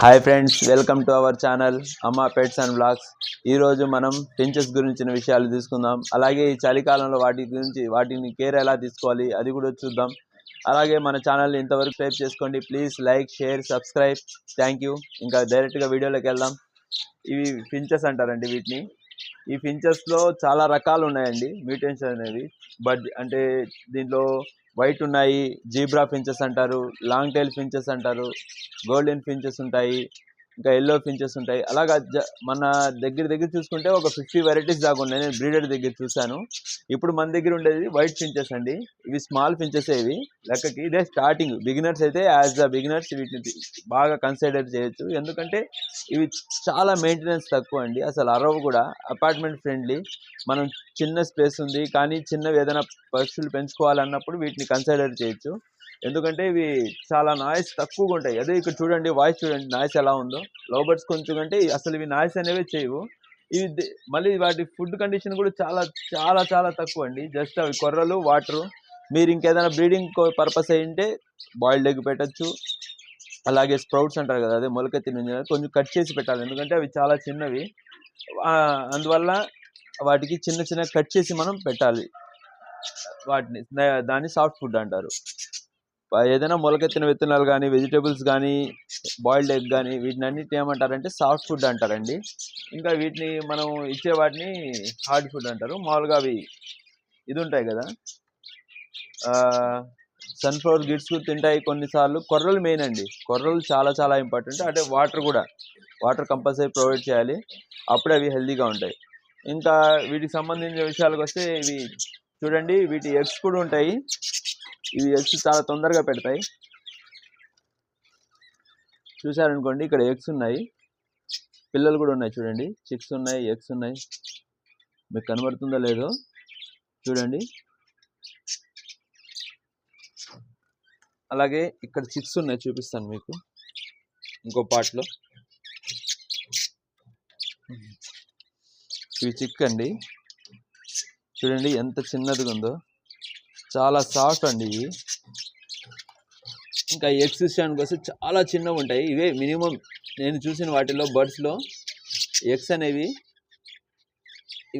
Hi friends, welcome to our channel అమ్మా pets and blogs. ఈరోజు మనం ఫించెస్ గురించిన విషయాలు తీసుకుందాం. అలాగే ఈ చలికాలంలో వాటిని కేర్ ఎలా తీసుకోవాలి అది కూడా చూద్దాం. అలాగే మన ఛానల్ని ఇంతవరకు సబ్స్క్రైబ్ చేసుకోండి. Please like, share, subscribe. Thank you. ఇంకా డైరెక్ట్గా వీడియోలోకి వెళ్దాం. ఇవి ఫించెస్ అంటారండి వీటిని. ఈ ఫించెస్లో చాలా రకాలు ఉన్నాయండి, మ్యూటెన్స్ అనేవి. అంటే దీంట్లో వైట్ ఉన్నాయి, జీబ్రా ఫించెస్ అంటారు, లాంగ్ టైల్ ఫించెస్ అంటారు, గోల్డెన్ ఫించెస్ ఉంటాయి, ఇంకా ఎల్లో ఫించెస్ ఉంటాయి. అలాగా మన దగ్గర చూసుకుంటే ఒక 50 వెరైటీస్ దాకా ఉన్నాయి. నేను బ్రీడర్ దగ్గర చూశాను. ఇప్పుడు మన దగ్గర ఉండేది వైట్ ఫించెస్ అండి. ఇవి స్మాల్ ఫించెస్. ఇవి లెక్కకి ఇదే స్టార్టింగ్. బిగినర్స్ అయితే యాజ్ ద బిగినర్స్ వీటిని బాగా కన్సిడర్ చేయొచ్చు. ఎందుకంటే ఇవి చాలా మెయింటెనెన్స్ తక్కువ అండి. అసలు అరవు కూడా అపార్ట్మెంట్ ఫ్రెండ్లీ. మనం చిన్న స్పేస్ ఉంది కానీ చిన్నవి ఏదైనా పక్షులు పెంచుకోవాలన్నప్పుడు వీటిని కన్సిడర్ చేయొచ్చు. ఎందుకంటే ఇవి చాలా నాయిస్ తక్కువగా ఉంటాయి. అదే ఇక్కడ చూడండి, వాయిస్ చూడండి నాయిస్ ఎలా ఉందో. లవ్ బర్డ్స్ కొంచెం అంటే అసలు ఇవి నాయిస్ అనేవి చేయవు. ఇవి మళ్ళీ వాటి ఫుడ్ కండిషన్ కూడా చాలా చాలా చాలా తక్కువ అండి. జస్ట్ అవి కొర్రలు, వాటరు. మీరు ఇంకేదైనా బ్రీడింగ్ పర్పస్ అయ్యింటే బాయిల్డ్ ఎగ్ పెట్టచ్చు. అలాగే స్ప్రౌట్స్ అంటారు కదా, అదే మొలకెత్తిన కొంచెం కట్ చేసి పెట్టాలి. ఎందుకంటే అవి చాలా చిన్నవి. అందువల్ల వాటికి చిన్న కట్ చేసి మనం పెట్టాలి. దాన్ని సాఫ్ట్ ఫుడ్ అంటారు. ఏదైనా మొలకెత్తిన విత్తనాలు కానీ, వెజిటేబుల్స్ కానీ, బాయిల్డ్ ఎగ్ కానీ, వీటిని అన్నిటిని ఏమంటారంటే సాఫ్ట్ ఫుడ్ అంటారండి. ఇంకా వీటిని మనం ఇచ్చే వాటిని హార్డ్ ఫుడ్ అంటారు. మామూలుగా అవి ఇది ఉంటాయి కదా, సన్ఫ్లవర్ గిడ్స్ తింటాయి కొన్నిసార్లు. కొర్రలు మెయిన్ అండి. కొర్రలు చాలా చాలా ఇంపార్టెంట్. అంటే వాటర్ కంపల్సరీ ప్రొవైడ్ చేయాలి. అప్పుడే అవి హెల్తీగా ఉంటాయి. ఇంకా వీటికి సంబంధించిన విషయాలకు వస్తే ఇవి చూడండి, వీటి ఎగ్స్ కూడా ఉంటాయి. ఇవి ఎగ్స్ చాలా తొందరగా పెడతాయి. చూసారనుకోండి, ఇక్కడ ఎగ్స్ ఉన్నాయి, పిల్లలు కూడా ఉన్నాయి. చూడండి, చిక్స్ ఉన్నాయి, ఎగ్స్ ఉన్నాయి. మీకు కనబడుతుందో లేదో చూడండి. అలాగే ఇక్కడ చిక్స్ ఉన్నాయి, చూపిస్తాను మీకు ఇంకో పార్ట్లో. ఇవి చిక్ అండి. చూడండి ఎంత చిన్నదిగా ఉందో, చాలా సాఫ్ట్ అండి ఇవి. ఇంకా ఎగ్స్ విషయానికి వస్తే చాలా చిన్నవి ఉంటాయి. ఇవే మినిమం నేను చూసిన వాటిలో బర్డ్స్లో ఎగ్స్ అనేవి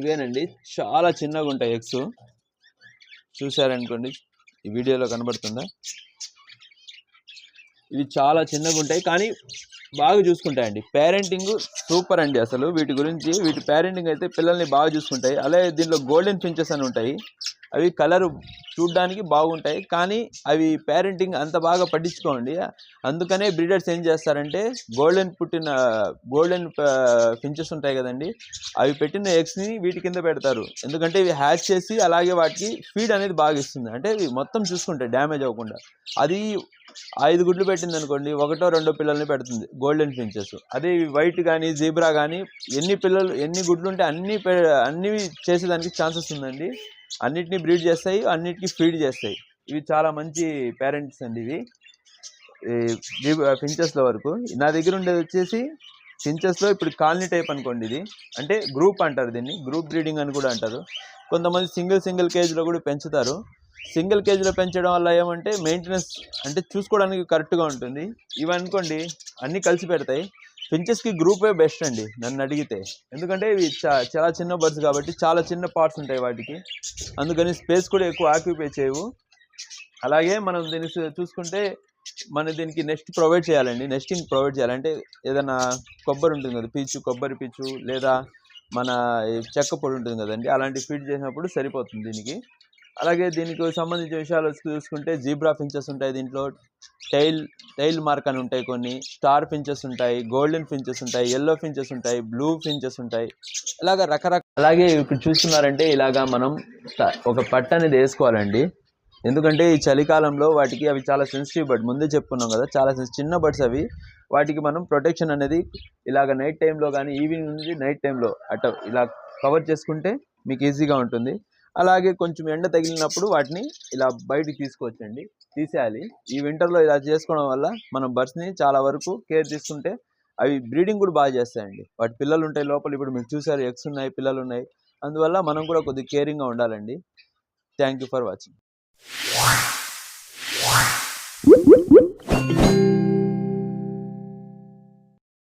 ఇవేనండి. చాలా చిన్నగా ఉంటాయి ఎగ్స్. చూసారనుకోండి, ఈ వీడియోలో కనబడుతుందా? ఇవి చాలా చిన్నగా ఉంటాయి కానీ బాగా చూసుకుంటాయండి. పేరెంటింగ్ సూపర్ అండి. అసలు వీటి పేరెంటింగ్ అయితే పిల్లల్ని బాగా చూసుకుంటాయి. అలాగే దీనిలో గోల్డెన్ ఫించెస్ అని ఉంటాయి. అవి కలర్ చూడడానికి బాగుంటాయి కానీ అవి పేరెంటింగ్ అంత బాగా పట్టించుకోండి. అందుకనే బ్రీడర్స్ ఏం చేస్తారంటే గోల్డెన్ ఫించెస్ ఉంటాయి కదండి, అవి పెట్టిన ఎగ్స్ని వీటి కింద పెడతారు. ఎందుకంటే ఇవి హ్యాచ్ చేసి అలాగే వాటికి ఫీడ్ అనేది బాగా ఇస్తుంది. అంటే ఇవి మొత్తం చూసుకుంటాయి డ్యామేజ్ అవ్వకుండా. అది 5 గుడ్లు పెట్టింది అనుకోండి, 1 2 పిల్లల్ని పెడుతుంది గోల్డెన్ ఫించెస్. అదే వైట్ కానీ, జీబ్రా కానీ ఎన్ని గుడ్లు ఉంటే అన్ని చేసేదానికి ఛాన్సెస్ ఉందండి. అన్నిటినీ బ్రీడ్ చేస్తాయి, అన్నిటికీ ఫీడ్ చేస్తాయి. ఇవి చాలా మంచి పేరెంట్స్ అండి ఇవి ఫించెస్లో వరకు. నా దగ్గర ఉండేది వచ్చేసి ఫించెస్లో ఇప్పుడు కాలనీ టైప్ అనుకోండి. ఇది అంటే గ్రూప్ అంటారు, దీన్ని గ్రూప్ బ్రీడింగ్ అని కూడా అంటారు. కొంతమంది సింగిల్ కేజ్లో కూడా పెంచుతారు. సింగిల్ కేజీలో పెంచడం వల్ల ఏమంటే మెయింటెనెన్స్ అంటే చూసుకోవడానికి కరెక్ట్గా ఉంటుంది. ఇవి అనుకోండి అన్నీ కలిసి పెడతాయి. ఫించెస్కి గ్రూపే బెస్ట్ అండి నన్ను అడిగితే. ఎందుకంటే ఇవి చాలా చిన్న బర్డ్స్ కాబట్టి చాలా చిన్న పార్ట్స్ ఉంటాయి వాటికి. అందుకని స్పేస్ కూడా ఎక్కువ ఆక్యుపై చేయవు. అలాగే మనం దీన్ని చూసుకుంటే దీనికి నెస్ట్ ప్రొవైడ్ చేయాలండి. నెస్టింగ్ ప్రొవైడ్ చేయాలంటే ఏదైనా కొబ్బరి ఉంటుంది కదా, కొబ్బరి పీచు, లేదా మన చెక్క పొడి ఉంటుంది కదండి, అలాంటి ఫీడ్ చేసినప్పుడు సరిపోతుంది దీనికి. అలాగే దీనికి సంబంధించిన విషయాలు చూసుకుంటే జీబ్రా ఫించెస్ ఉంటాయి దీంట్లో, టైల్ మార్క్ అని ఉంటాయి, కొన్ని స్టార్ ఫించెస్ ఉంటాయి, గోల్డెన్ ఫించెస్ ఉంటాయి, ఎల్లో ఫించెస్ ఉంటాయి, బ్లూ ఫించెస్ ఉంటాయి. ఇలాగ రకరకాల. అలాగే ఇప్పుడు చూస్తున్నారంటే ఇలాగా మనం ఒక పట్ట అనేది వేసుకోవాలండి. ఎందుకంటే ఈ చలికాలంలో వాటికి అవి చాలా సెన్సిటివ్ బర్డ్, ముందే చెప్పుకున్నాం కదా, చాలా చిన్న బర్డ్స్ అవి. వాటికి మనం ప్రొటెక్షన్ అనేది ఇలాగ నైట్ టైంలో కానీ, ఈవినింగ్ నుంచి నైట్ టైంలో ఇలా కవర్ చేసుకుంటే మీకు ఈజీగా ఉంటుంది. అలాగే కొంచెం ఎండ తగిలినప్పుడు వాటిని ఇలా బయటికి తీసేయాలి. ఈ వింటర్లో ఇలా చేసుకోవడం వల్ల మనం బర్డ్స్ని చాలా వరకు కేర్ తీసుకుంటే అవి బ్రీడింగ్ కూడా బాగా చేస్తాయండి. వాటి పిల్లలు ఉంటాయి లోపల. ఇప్పుడు మీరు చూసారు, ఎగ్స్ ఉన్నాయి, పిల్లలు ఉన్నాయి. అందువల్ల మనం కూడా కొద్దిగా కేరింగ్గా ఉండాలండి. Thank you for watching.